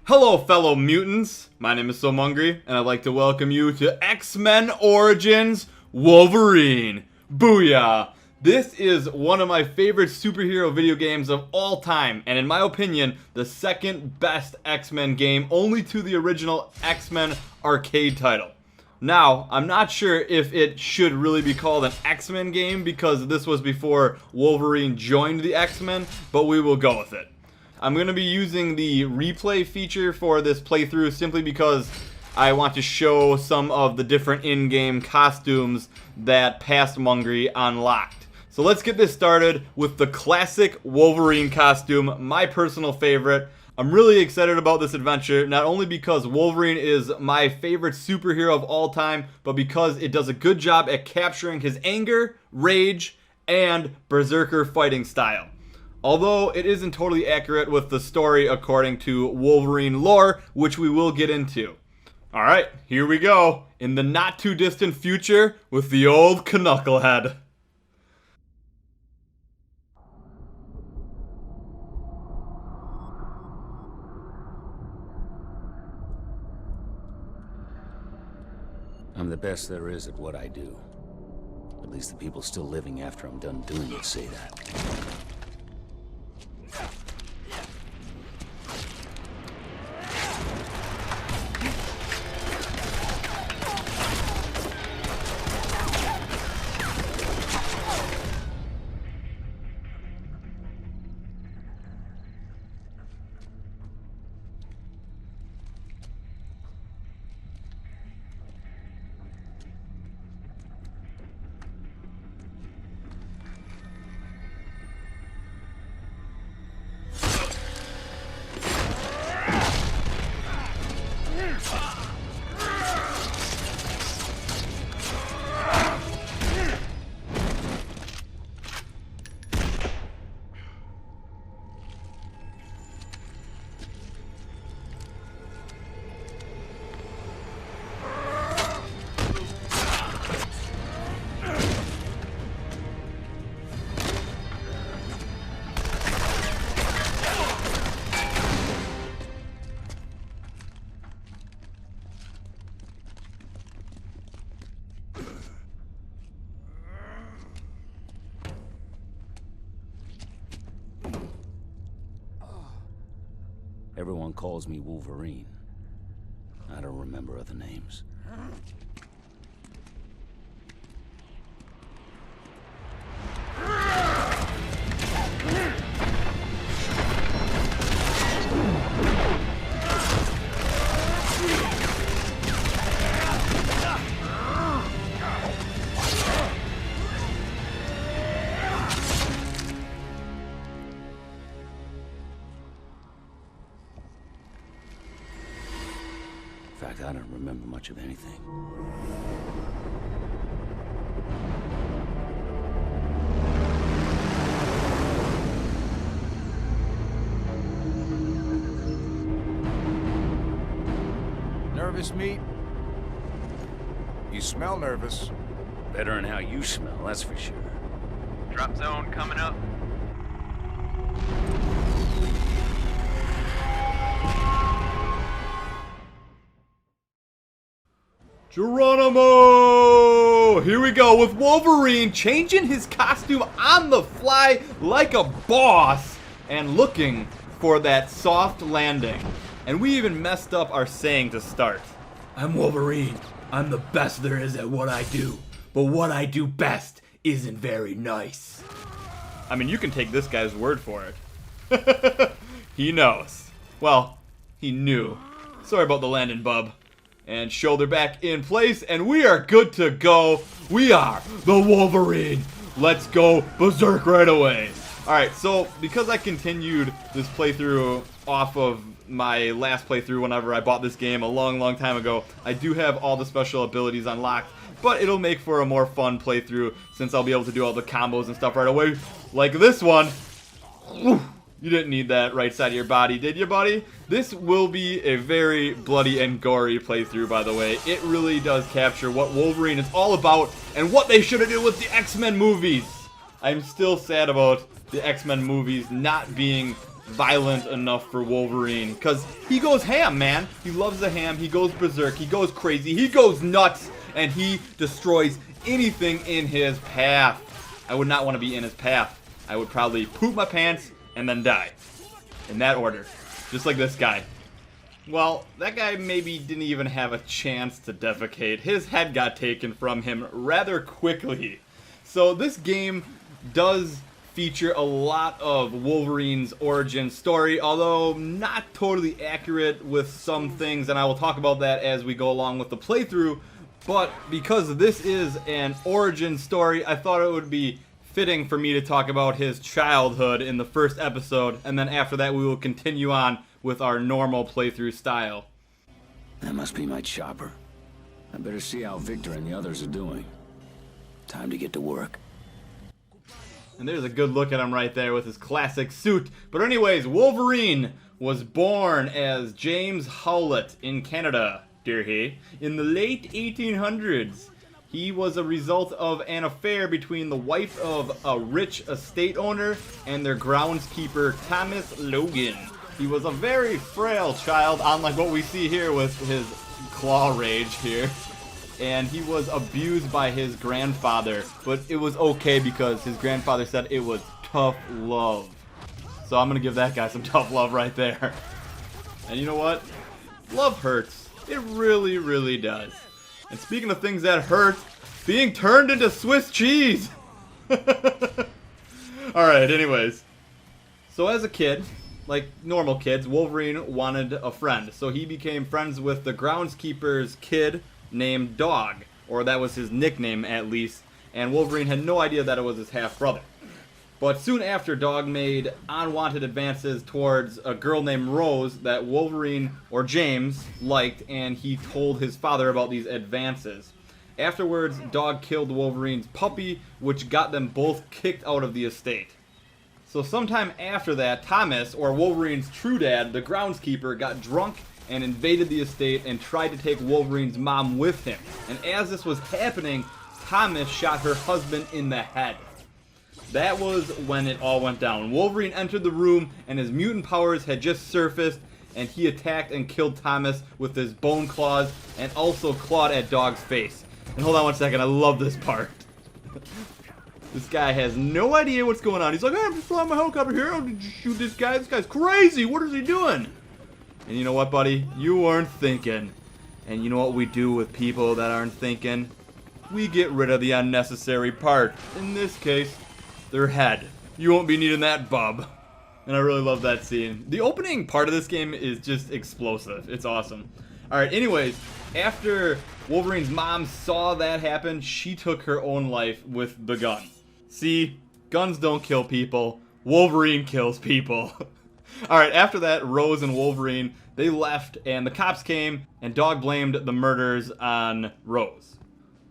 Hello, fellow mutants. My name is Somungry, and I'd like to welcome you to X-Men Origins Wolverine. Booyah! This is one of my favorite superhero video games of all time, and in my opinion, the second best X-Men game, only to the original X-Men arcade title. Now, I'm not sure if it should really be called an X-Men game because this was before Wolverine joined the X-Men, but we will go with it. I'm going to be using the replay feature for this playthrough simply because I want to show some of the different in-game costumes that Past Mungry unlocked. So let's get this started with the classic Wolverine costume, my personal favorite. I'm really excited about this adventure, not only because Wolverine is my favorite superhero of all time, but because it does a good job at capturing his anger, rage, and berserker fighting style. Although it isn't totally accurate with the story according to Wolverine lore, which we will get into. Alright, here we go, in the not too distant future with the old Knucklehead. I'm the best there is at what I do. At least the people still living after I'm done doing it say that. Everyone calls me Wolverine. I don't remember other names. In fact, I don't remember much of anything. Nervous, meat? You smell nervous. Better than how you smell, that's for sure. Drop zone coming up. Geronimo! Here we go with Wolverine changing his costume on the fly like a boss and looking for that soft landing. And we even messed up our saying to start. I'm Wolverine. I'm the best there is at what I do. But what I do best isn't very nice. I mean, you can take this guy's word for it. He knows. Well, he knew. Sorry about the landing, bub. And shoulder back in place, and we are good to go. We are the Wolverine. Let's go berserk right away. Alright, so because I continued this playthrough off of my last playthrough whenever I bought this game a long time ago, I do have all the special abilities unlocked, but it'll make for a more fun playthrough since I'll be able to do all the combos and stuff right away, like this one. You didn't need that right side of your body, did you, buddy? This will be a very bloody and gory playthrough, by the way. It really does capture what Wolverine is all about and what they should have done with the X-Men movies. I'm still sad about the X-Men movies not being violent enough for Wolverine, because he goes ham, man. He loves the ham. He goes berserk. He goes crazy. He goes nuts, and he destroys anything in his path. I would not want to be in his path. I would probably poop my pants and then die. In that order. Just like this guy. Well, that guy maybe didn't even have a chance to defecate. His head got taken from him rather quickly. So this game does feature a lot of Wolverine's origin story, although not totally accurate with some things, and I will talk about that as we go along with the playthrough. But because this is an origin story, I thought it would be fitting for me to talk about his childhood in the first episode, and then after that we will continue on with our normal playthrough style. That must be my chopper. I better see how Victor and the others are doing. Time to get to work. And there's a good look at him right there with his classic suit. But anyways, Wolverine was born as James Howlett in Canada, dear he, in the late 1800s. He was a result of an affair between the wife of a rich estate owner and their groundskeeper, Thomas Logan. He was a very frail child, unlike what we see here with his claw rage here. And he was abused by his grandfather, but it was okay because his grandfather said it was tough love. So I'm gonna give that guy some tough love right there. And you know what? Love hurts. It really, really does. And speaking of things that hurt, being turned into Swiss cheese. Alright, anyways. So as a kid, like normal kids, Wolverine wanted a friend. So he became friends with the groundskeeper's kid named Dog. Or that was his nickname, at least. And Wolverine had no idea that it was his half-brother. But soon after, Dog made unwanted advances towards a girl named Rose that Wolverine, or James, liked, and he told his father about these advances. Afterwards, Dog killed Wolverine's puppy, which got them both kicked out of the estate. So sometime after that, Thomas, or Wolverine's true dad, the groundskeeper, got drunk and invaded the estate and tried to take Wolverine's mom with him. And as this was happening, Thomas shot her husband in the head. That was when it all went down. Wolverine entered the room and his mutant powers had just surfaced, and he attacked and killed Thomas with his bone claws and also clawed at Dog's face. And hold on one second, I love this part. This guy has no idea what's going on. He's like, hey, I'm just flying my helicopter here. Oh, did you shoot this guy? This guy's crazy. What is he doing? And you know what, buddy? You weren't thinking. And you know what we do with people that aren't thinking? We get rid of the unnecessary part. In this case, their head. You won't be needing that, bub. And I really love that scene. The opening part of this game is just explosive. It's awesome. Alright, anyways, after Wolverine's mom saw that happen, she took her own life with the gun. See, guns don't kill people. Wolverine kills people. Alright, after that, Rose and Wolverine, they left, and the cops came, and Dog blamed the murders on Rose.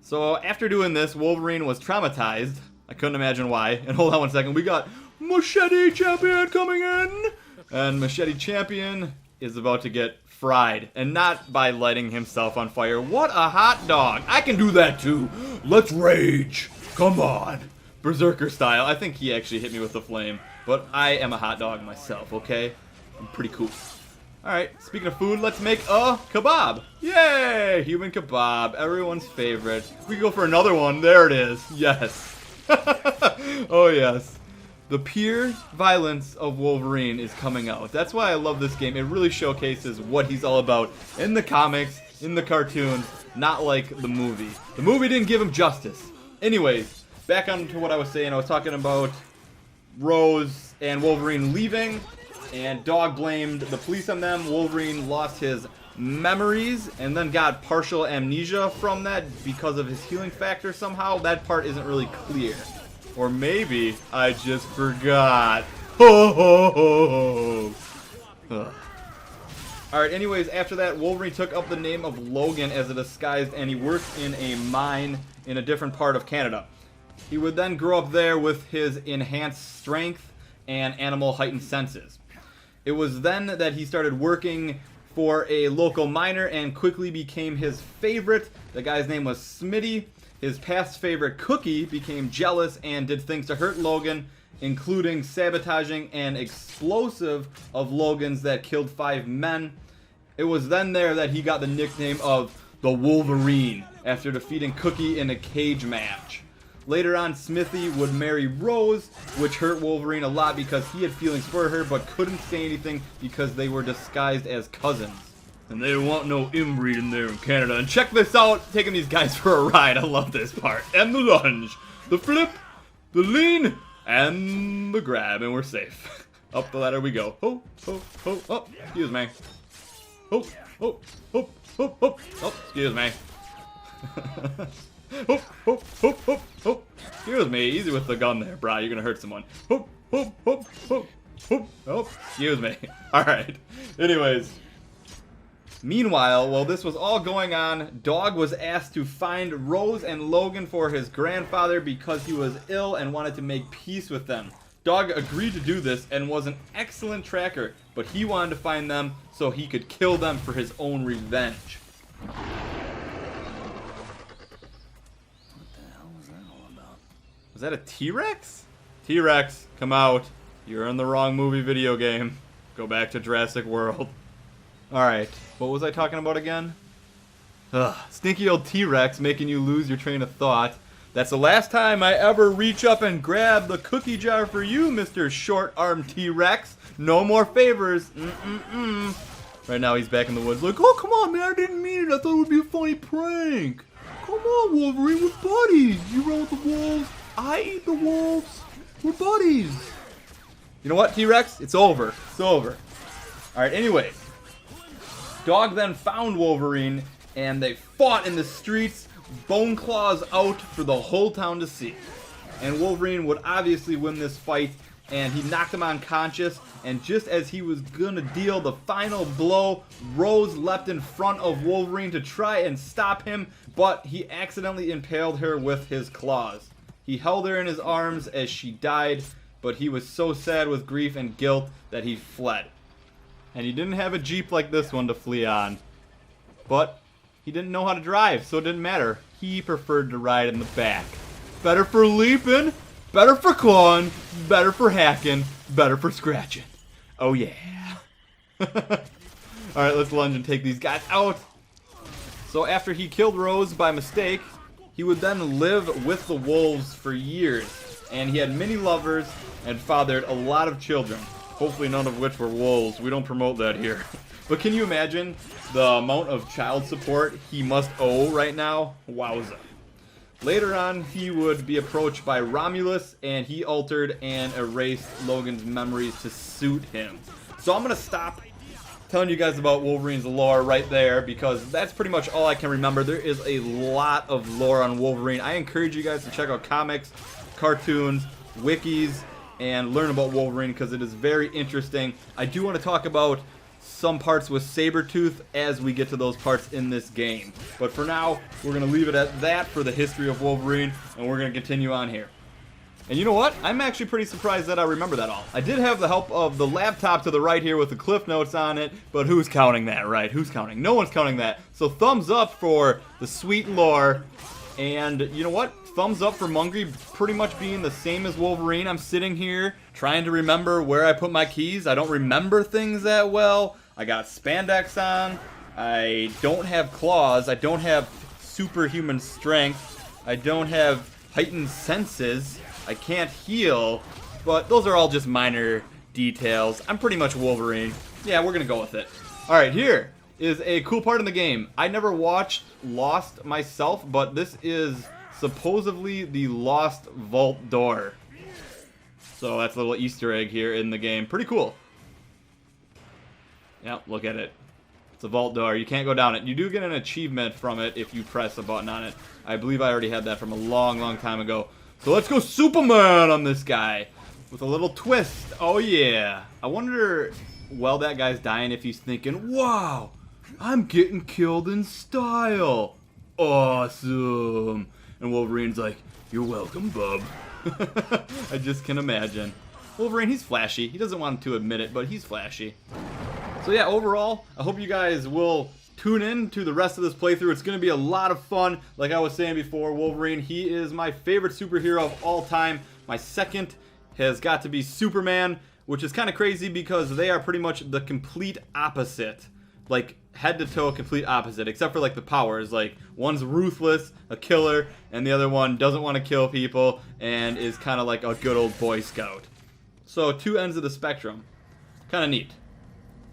So after doing this, Wolverine was traumatized. I couldn't imagine why. And hold on one second, we got Machete Champion coming in! And Machete Champion is about to get fried. And not by lighting himself on fire. What a hot dog! I can do that too! Let's rage! Come on! Berserker style. I think he actually hit me with the flame. But I am a hot dog myself, okay? I'm pretty cool. Alright, speaking of food, let's make a kebab. Yay! Human kebab, everyone's favorite. We can go for another one. There it is. Yes. Oh, yes. The pure violence of Wolverine is coming out. That's why I love this game. It really showcases what he's all about in the comics, in the cartoons, not like the movie. The movie didn't give him justice. Anyways, back on to what I was saying. I was talking about Rose and Wolverine leaving, and Dog blamed the police on them. Wolverine lost his memories and then got partial amnesia from that because of his healing factor somehow. That part isn't really clear. Or maybe I just forgot. Ho ho ho ho. Alright, anyways, after that, Wolverine took up the name of Logan as a disguise, and he worked in a mine in a different part of Canada. He would then grow up there with his enhanced strength and animal heightened senses. It was then that he started working for a local miner and quickly became his favorite. The guy's name was Smitty. His past favorite, Cookie, became jealous and did things to hurt Logan, including sabotaging an explosive of Logan's that killed 5 men. It was then there that he got the nickname of the Wolverine after defeating Cookie in a cage match. Later on, Smithy would marry Rose, which hurt Wolverine a lot because he had feelings for her but couldn't say anything because they were disguised as cousins. And they don't want no inbreeding there in Canada. And check this out, taking these guys for a ride. I love this part. And the lunge, the flip, the lean, and the grab, and we're safe. Up the ladder we go. Oh, oh, oh, oh, excuse me. Oh, oh, oh, oh, oh, oh, excuse me. Oh, oh, oh, oh, oh, excuse me. Easy with the gun there, brah. You're gonna hurt someone. Oh, oh, oh, oh, oh, oh, excuse me. Alright. Anyways. Meanwhile, while this was all going on, Dog was asked to find Rose and Logan for his grandfather because he was ill and wanted to make peace with them. Dog agreed to do this and was an excellent tracker, but he wanted to find them so he could kill them for his own revenge. What the hell was that all about? Was that a T-Rex? T-Rex, come out. You're in the wrong movie video game. Go back to Jurassic World. Alright, what was I talking about again? Ugh, stinky old T-Rex making you lose your train of thought. That's the last time I ever reach up and grab the cookie jar for you, Mr. Short-Armed T-Rex. No more favors. Right now he's back in the woods like, oh, come on, man, I didn't mean it. I thought it would be a funny prank. Come on, Wolverine, we're buddies. You run with the wolves, I eat the wolves. We're buddies. You know what, T-Rex? It's over. It's over. Alright, anyways. Dog then found Wolverine, and they fought in the streets, bone claws out for the whole town to see. And Wolverine would obviously win this fight, and he knocked him unconscious, and just as he was gonna deal the final blow, Rose leapt in front of Wolverine to try and stop him, but he accidentally impaled her with his claws. He held her in his arms as she died, but he was so sad with grief and guilt that he fled. And he didn't have a Jeep like this one to flee on. But he didn't know how to drive, so it didn't matter. He preferred to ride in the back. Better for leaping, better for clawing, better for hacking, better for scratching. Oh yeah. Alright, let's lunge and take these guys out. So after he killed Rose by mistake, he would then live with the wolves for years. And he had many lovers and fathered a lot of children. Hopefully none of which were wolves. We don't promote that here. But can you imagine the amount of child support he must owe right now? Wowza. Later on, he would be approached by Romulus, and he altered and erased Logan's memories to suit him. So I'm going to stop telling you guys about Wolverine's lore right there, because that's pretty much all I can remember. There is a lot of lore on Wolverine. I encourage you guys to check out comics, cartoons, wikis, and learn about Wolverine because it is very interesting. I do want to talk about some parts with Sabretooth as we get to those parts in this game. But for now, we're going to leave it at that for the history of Wolverine, and we're going to continue on here. And you know what? I'm actually pretty surprised that I remember that all. I did have the help of the laptop to the right here with the cliff notes on it, but who's counting that, right? Who's counting? No one's counting that. So thumbs up for the sweet lore. And you know what? Thumbs up for Mungry pretty much being the same as Wolverine. I'm sitting here trying to remember where I put my keys. I don't remember things that well. I got spandex on. I don't have claws. I don't have superhuman strength. I don't have heightened senses. I can't heal. But those are all just minor details. I'm pretty much Wolverine. Yeah, we're going to go with it. Alright, here is a cool part in the game. I never watched Lost myself, but this is supposedly the Lost Vault door. So that's a little Easter egg here in the game. Pretty cool. Yep, look at it. It's a vault door. You can't go down it. You do get an achievement from it if you press a button on it. I believe I already had that from a long, long time ago. So let's go Superman on this guy with a little twist. Oh yeah. I wonder while that guy's dying if he's thinking, wow, I'm getting killed in style. Awesome. And Wolverine's like, you're welcome, bub. I just can imagine. Wolverine, he's flashy. He doesn't want to admit it, but he's flashy. So yeah, overall, I hope you guys will tune in to the rest of this playthrough. It's going to be a lot of fun. Like I was saying before, Wolverine, he is my favorite superhero of all time. My second has got to be Superman, which is kind of crazy because they are pretty much the complete opposite. Like, head to toe complete opposite, except for like the powers. Like, one's ruthless, a killer, and the other one doesn't want to kill people and is kind of like a good old Boy Scout. So, two ends of the spectrum. Kind of neat.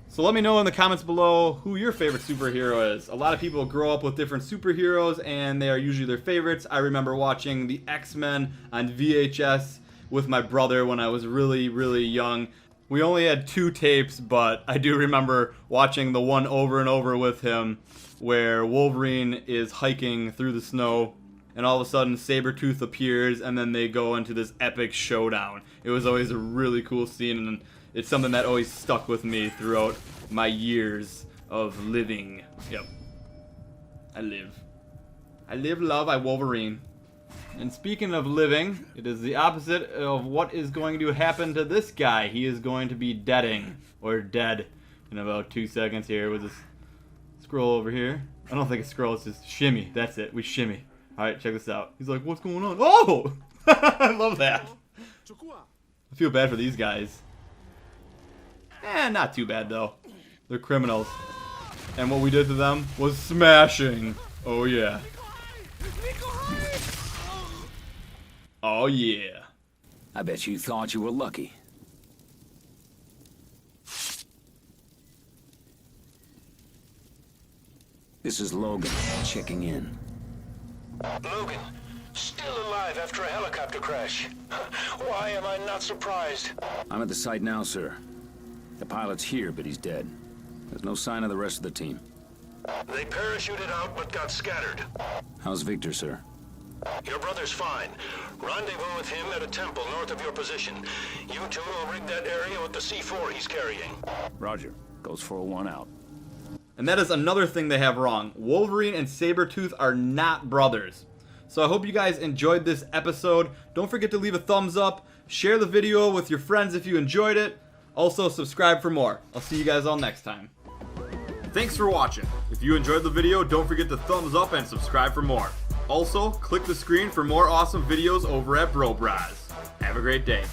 So let me know in the comments below who your favorite superhero is. A lot of people grow up with different superheroes and they are usually their favorites. I remember watching the X-Men on VHS with my brother when I was really, really young. We only had 2 tapes, but I do remember watching the one over and over with him where Wolverine is hiking through the snow and all of a sudden Sabretooth appears and then they go into this epic showdown. It was always a really cool scene, and it's something that always stuck with me throughout my years of living. Yep. I live, love, I Wolverine. And speaking of living, it is the opposite of what is going to happen to this guy. He is going to be deading, or dead, in about 2 seconds here with this scroll over here. I don't think it's scroll, it's just shimmy. That's it, we shimmy. Alright, check this out. He's like, what's going on? Oh! I love that. I feel bad for these guys. Not too bad though. They're criminals. And what we did to them was smashing. Oh yeah. Oh yeah. I bet you thought you were lucky. This is Logan, checking in. Logan, still alive after a helicopter crash. Why am I not surprised? I'm at the site now, sir. The pilot's here, but he's dead. There's no sign of the rest of the team. They parachuted out but got scattered. How's Victor, sir? Your brother's fine. Rendezvous with him at a temple north of your position. You two will rig that area with the C4 he's carrying. Roger. Goes 401 out. And that is another thing they have wrong. Wolverine and Sabretooth are not brothers. So I hope you guys enjoyed this episode. Don't forget to leave a thumbs up. Share the video with your friends if you enjoyed it. Also, subscribe for more. I'll see you guys all next time. Thanks for watching. If you enjoyed the video, don't forget to thumbs up and subscribe for more. Also, click the screen for more awesome videos over at Bro Bras. Have a great day.